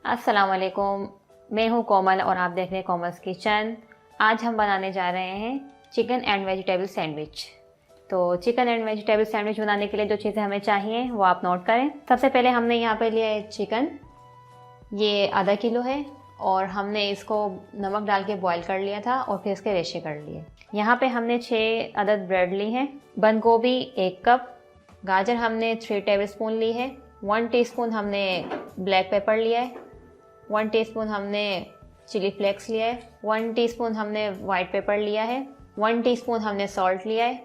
अस्सलाम वालेकुम, मैं हूँ कोमल और आप देख रहे हैं कोमल्स किचन। आज हम बनाने जा रहे हैं चिकन एंड वेजिटेबल सैंडविच। तो चिकन एंड वेजिटेबल सैंडविच बनाने के लिए जो चीज़ें हमें चाहिए वो आप नोट करें। सबसे पहले हमने यहाँ पे लिया है चिकन, ये आधा किलो है और हमने इसको नमक डाल के बॉईल कर लिया था और फिर इसके रेशे कर लिए। यहाँ पे हमने 6 अदद ब्रेड ली हैं, बंद गोभी 1 कप, गाजर हमने 3 टेबलस्पून ली है, 1 टीस्पून हमने ब्लैक पेपर लिया है, 1 टीस्पून हमने चिली फ्लेक्स लिया है, 1 टीस्पून हमने वाइट पेपर लिया है, 1 टीस्पून हमने सॉल्ट लिया है,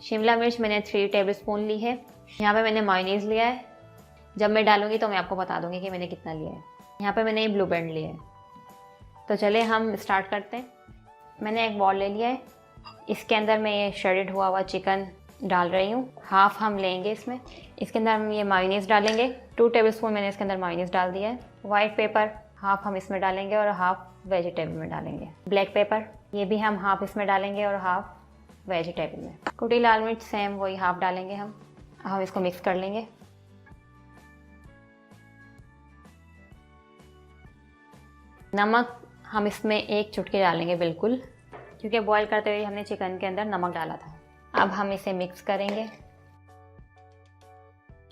शिमला मिर्च मैंने 3 टेबलस्पून ली है। यहाँ पे मैंने मायोनीज़ लिया है, जब मैं डालूंगी तो मैं आपको बता दूंगी कि मैंने कितना लिया है। यहाँ पे मैंने ब्लू बैंड लिया है। तो चले हम स्टार्ट करते हैं। मैंने एक बॉल ले लिया है, इसके अंदर मैं ये श्रेडेड हुआ चिकन डाल रही हूँ। हाफ हम लेंगे इसके अंदर हम ये मायोनीज़ डालेंगे। 2 टेबलस्पून मैंने इसके अंदर मायोनीज़ डाल दिया है। वाइट पेपर हाफ हम इसमें डालेंगे और हाफ वेजिटेबल में डालेंगे। ब्लैक पेपर ये भी हम हाफ इसमें डालेंगे और हाफ वेजिटेबल में। कुटी लाल मिर्च सेम वही हाफ डालेंगे हम इसको मिक्स कर लेंगे। नमक हम इसमें 1 चुटकी डालेंगे बिल्कुल, क्योंकि बॉईल करते हुए हमने चिकन के अंदर नमक डाला था। अब हम इसे मिक्स करेंगे।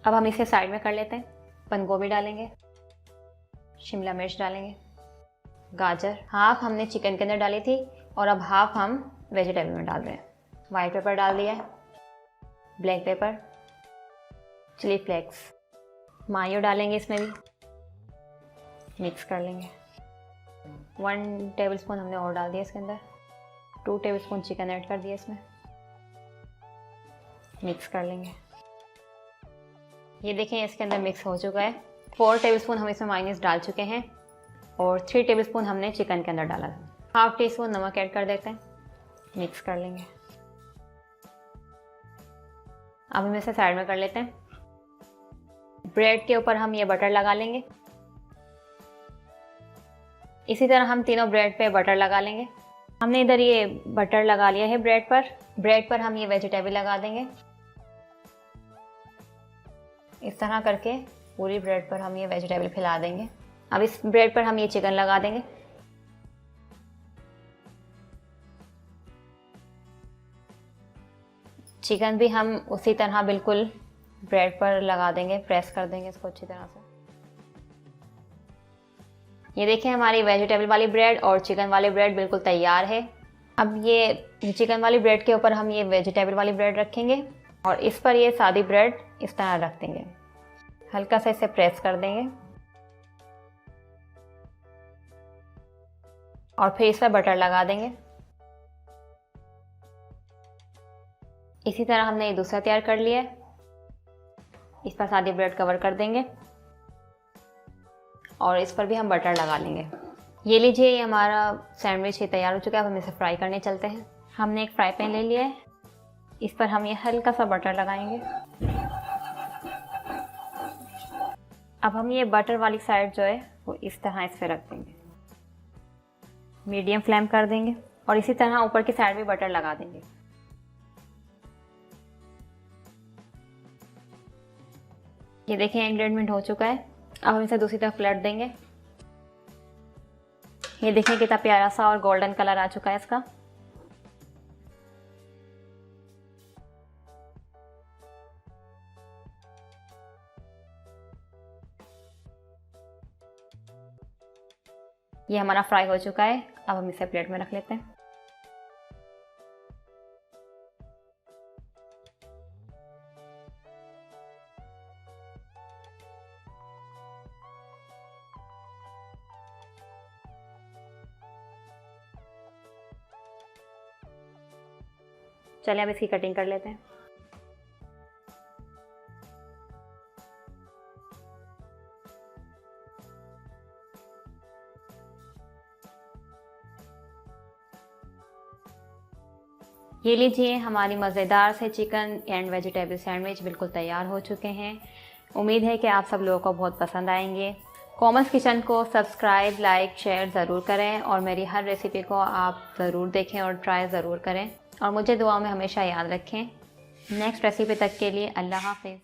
अब हम इसे साइड में कर लेते हैं। बंद गोभी डालेंगे, शिमला मिर्च डालेंगे, गाजर हाफ हमने चिकन के अंदर डाली थी और अब हाफ हम वेजिटेबल में डाल रहे हैं। वाइट पेपर डाल दिया है, ब्लैक पेपर, चिली फ्लेक्स, मायो डालेंगे इसमें भी, मिक्स कर लेंगे। 1 टेबलस्पून हमने और डाल दिया इसके अंदर। 2 टेबलस्पून चिकन ऐड कर दिया इसमें, मिक्स कर लेंगे। ये देखें इसके अंदर मिक्स हो चुका है। 4 टेबलस्पून हम इसमें मायोनीज़ डाल चुके हैं और 3 टेबलस्पून हमने चिकन के अंदर डाला था। हाफ टी स्पून नमक ऐड कर देते हैं, मिक्स कर लेंगे। अब हम इसे साइड में कर लेते हैं। ब्रेड के ऊपर हम ये बटर लगा लेंगे। इसी तरह हम तीनों ब्रेड पे बटर लगा लेंगे। हमने इधर ये बटर लगा लिया है ब्रेड पर हम ये वेजिटेबल लगा देंगे। इस तरह करके पूरी ब्रेड पर हम ये वेजिटेबल फैला देंगे। अब इस ब्रेड पर हम ये चिकन लगा देंगे। चिकन भी हम उसी तरह बिल्कुल ब्रेड पर लगा देंगे, प्रेस कर देंगे इसको अच्छी तरह से। ये देखें हमारी वेजिटेबल वाली ब्रेड और चिकन वाली ब्रेड बिल्कुल तैयार है। अब ये चिकन वाली ब्रेड के ऊपर हम ये वेजिटेबल वाली ब्रेड रखेंगे और इस पर ये सादी ब्रेड इस तरह रख देंगे। हल्का सा इसे प्रेस कर देंगे और फिर इस पर बटर लगा देंगे। इसी तरह हमने ये दूसरा तैयार कर लिया है। इस पर सादी ब्रेड कवर कर देंगे और इस पर भी हम बटर लगा लेंगे। ये लीजिए, ये हमारा सैंडविच तैयार हो चुका है। अब हम इसे फ्राई करने चलते हैं। हमने एक फ्राई पैन ले लिया है, इस पर हम ये हल्का सा बटर लगाएंगे। अब हम ये बटर वाली साइड जो है वो इस तरह इस पर रख देंगे, मीडियम फ्लेम कर देंगे और इसी तरह ऊपर की साइड भी बटर लगा देंगे। ये देखें 1 मिनट हो चुका है। अब हम इसे दूसरी तरफ पलट देंगे। ये देखिए कितना प्यारा सा और गोल्डन कलर आ चुका है इसका। ये हमारा फ्राई हो चुका है। अब हम इसे प्लेट में रख लेते हैं। चलिए अब इसकी कटिंग कर लेते हैं। ये लीजिए, हमारी मज़ेदार से चिकन एंड वेजिटेबल सैंडविच बिल्कुल तैयार हो चुके हैं। उम्मीद है कि आप सब लोगों को बहुत पसंद आएंगे। कोमल्स किचन को सब्सक्राइब, लाइक, शेयर ज़रूर करें और मेरी हर रेसिपी को आप ज़रूर देखें और ट्राई ज़रूर करें और मुझे दुआओं में हमेशा याद रखें। नेक्स्ट रेसिपी तक के लिए अल्लाह हाफ़िज़।